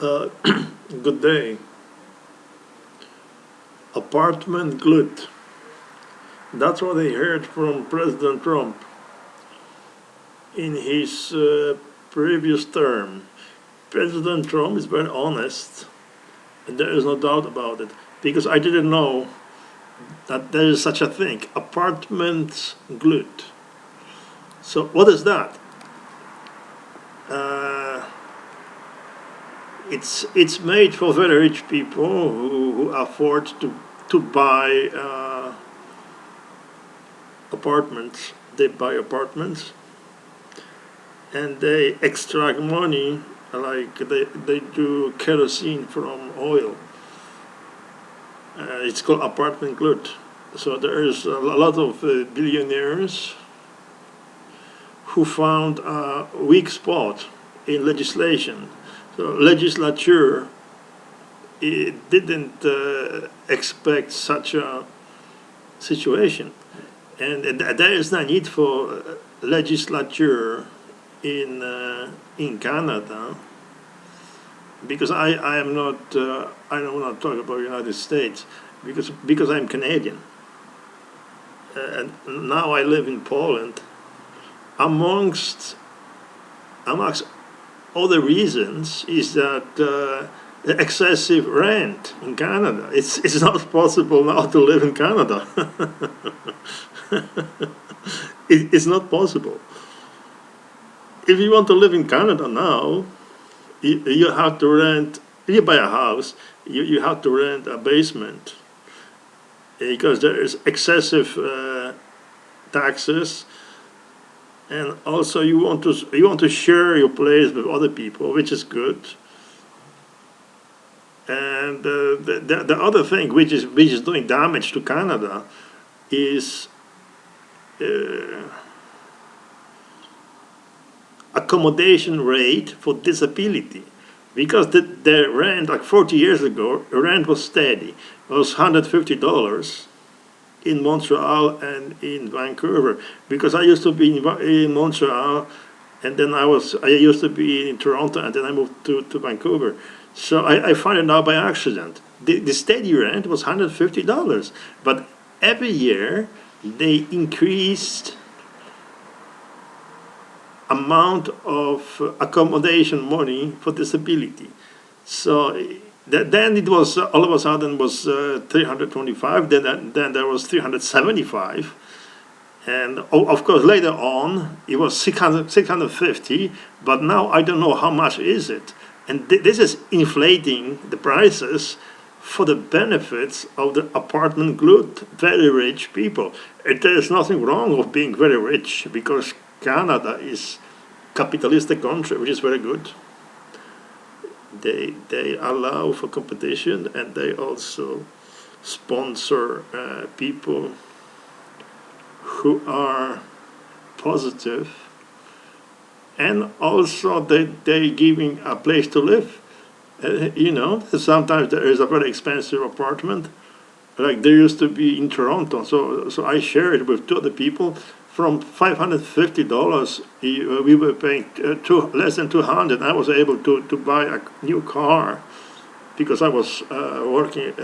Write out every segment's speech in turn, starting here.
Uh, Good day. Apartment Glut. That's what I heard from President Trump in his previous term. President Trump is very honest, and there is no doubt about it, because I didn't know that there is such a thing, apartment glut. So what is that? Uh, it's made for very rich people who afford to buy apartments. They buy apartments and they extract money like they do kerosene from oil. It's called apartment glut. So there's a lot of billionaires who found a weak spot in legislation. So legislature it didn't expect such a situation, and there is no need for legislature in Canada, because I am not I don't want to talk about United States because I'm Canadian, and now I live in Poland. Amongst other reasons is that the excessive rent in Canada. It's not possible now to live in Canada. It's not possible. If you want to live in Canada now, you have to rent. You buy a house, you have to rent a basement because there is excessive taxes, and also you want to share your place with other people, which is good. And the other thing which is doing damage to Canada is accommodation rate for disability, because the rent like 40 years ago, rent was steady. It was $150 in Montreal and in Vancouver, because I used to be in Montreal, and then I used to be in Toronto, and then I moved to Vancouver. So I found it out by accident. The steady rent was $150, but every year they increased amount of accommodation money for disability. So then it was all of a sudden was 325. Then there was 375, and of course later on it was 650. But now I don't know how much is it, and this is inflating the prices for the benefits of the apartment glut, very rich people. There is nothing wrong with being very rich, because Canada is capitalistic country, which is very good. They allow for competition, and they also sponsor people who are positive, and also they giving a place to live. Sometimes there is a very expensive apartment, like there used to be in Toronto. So I shared it with two other people. From $550, we were paying less than 200. I was able to buy a new car because I was working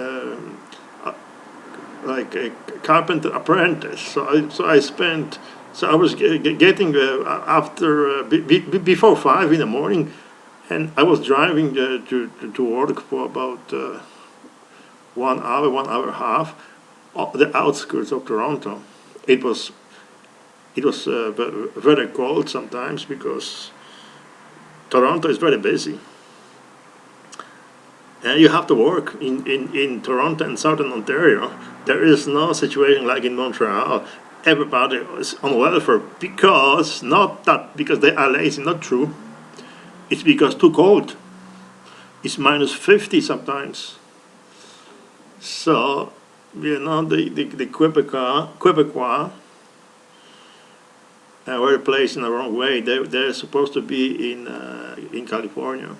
like a carpenter apprentice. So I spent. So I was getting after before 5 in the morning, and I was driving to work for about 1 hour, 1 hour and a half, the outskirts of Toronto. It was very cold sometimes, because Toronto is very busy. And you have to work in Toronto and Southern Ontario. There is no situation like in Montreal. Everybody is on welfare, because not that because they are lazy, not true. It's because too cold. It's minus 50 sometimes. So, the Quebecois were placed in the wrong way. They're supposed to be in California.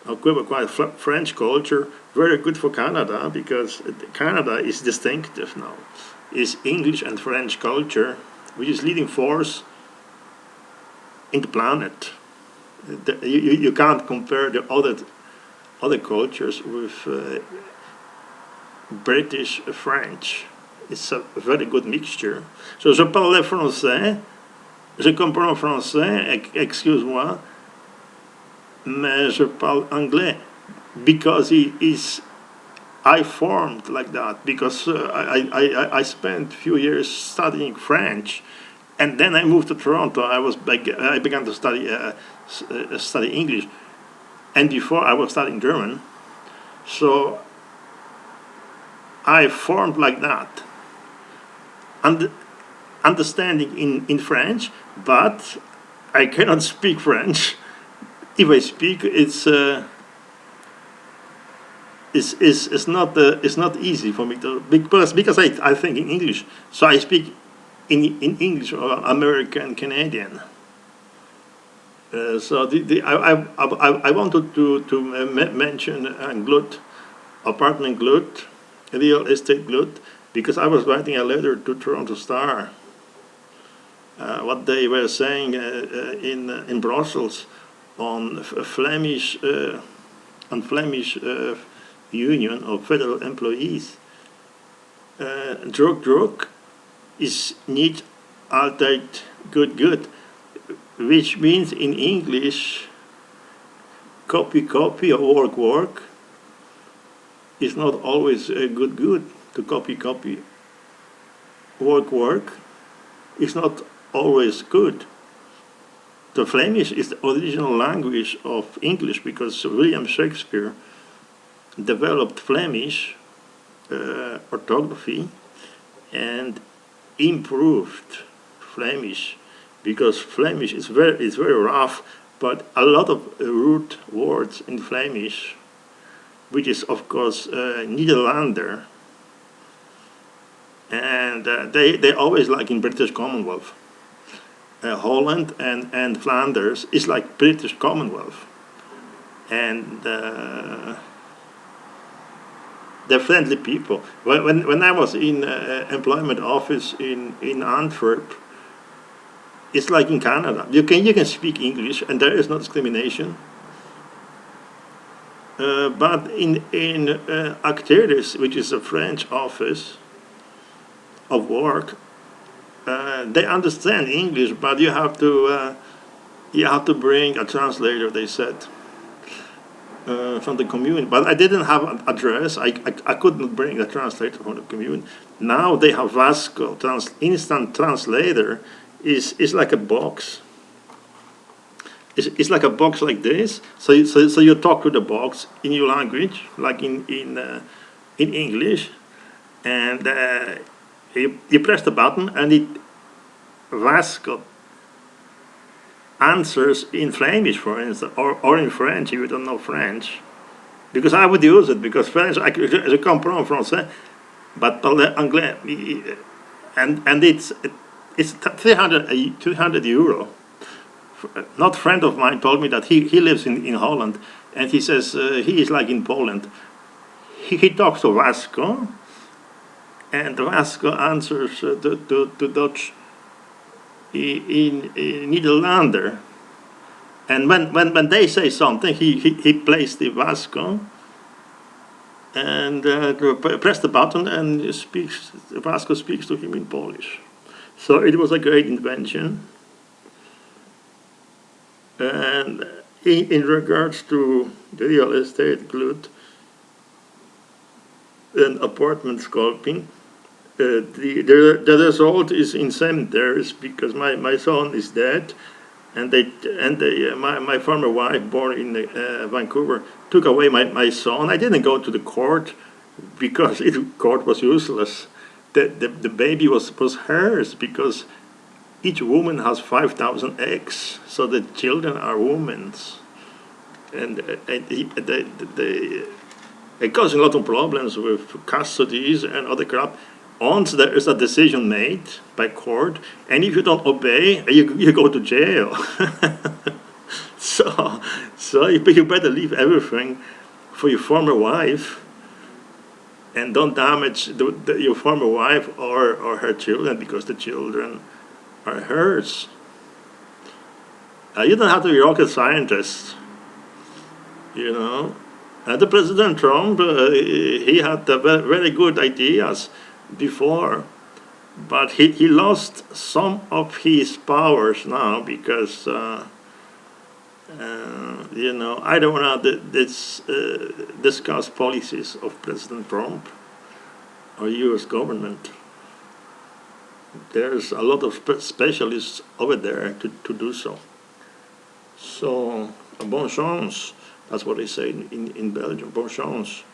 Quite French culture, very good for Canada, because Canada is distinctive now. It's English and French culture, which is leading force in the planet. You can't compare the other other cultures with British French. It's a very good mixture. So je parlais français, je comprends français, excuse-moi, mais je parle anglais because I formed like that because I spent a few years studying French, and then I moved to Toronto. I began to study English, and before I was studying German, so I formed like that, and understanding in French, but I cannot speak French. If I speak, it's not easy for me to, because I think in English, so I speak in English or American Canadian. So I wanted to mention Glut, apartment Glut, real estate Glut, because I was writing a letter to Toronto Star. What they were saying in Brussels on Flemish union of federal employees. Druk is niet altijd good, which means in English copy or work is not always good. To copy work is not always good. The Flemish is the original language of English because William Shakespeare developed Flemish orthography and improved Flemish, because Flemish is very rough, but a lot of root words in Flemish, which is of course Nederlander, and they always like in British Commonwealth. Holland and Flanders is like British Commonwealth, and they're friendly people. When I was in employment office in Antwerp, it's like in Canada. You can speak English and there is no discrimination. But in Acteris, which is a French office of work, they understand English, but you have to bring a translator, they said, from the commune. But I didn't have an address. I couldn't bring a translator from the commune. Now they have Vasco, instant translator is like a box. It's like a box like this. So you talk to the box in your language, like in English, and you press the button, and it Vasco answers in Flemish, for instance, or in French if you don't know French. Because I would use it, because French, je comprends français, but parler anglais, and it's 200 euro. Not friend of mine told me that he lives in Holland, and he says he is like in Poland. He talks to Vasco, and Vasco answers to Dutch in Nederlander. And when they say something, he plays the Vasco and press the button, and Vasco speaks to him in Polish. So it was a great invention. And in regards to the real estate Glut and apartment scalping, the result is insane. There is, because my son is dead, and my former wife, born in Vancouver, took away my son. I didn't go to the court because court was useless. The baby was hers, because each woman has 5,000 eggs, so the children are women's, and it caused a lot of problems with custodies and other crap. Once there is a decision made by court, and if you don't obey, you go to jail. so you better leave everything for your former wife, and don't damage your former wife or her children, because the children are hers. You don't have to be a rocket scientist, you know. The President Trump, he had very good ideas before, but he lost some of his powers now because, you know, I don't want to discuss policies of President Trump or U.S. government. There's a lot of specialists over there to do so. So, bon chance. That's what they say in Belgium. Bon chance.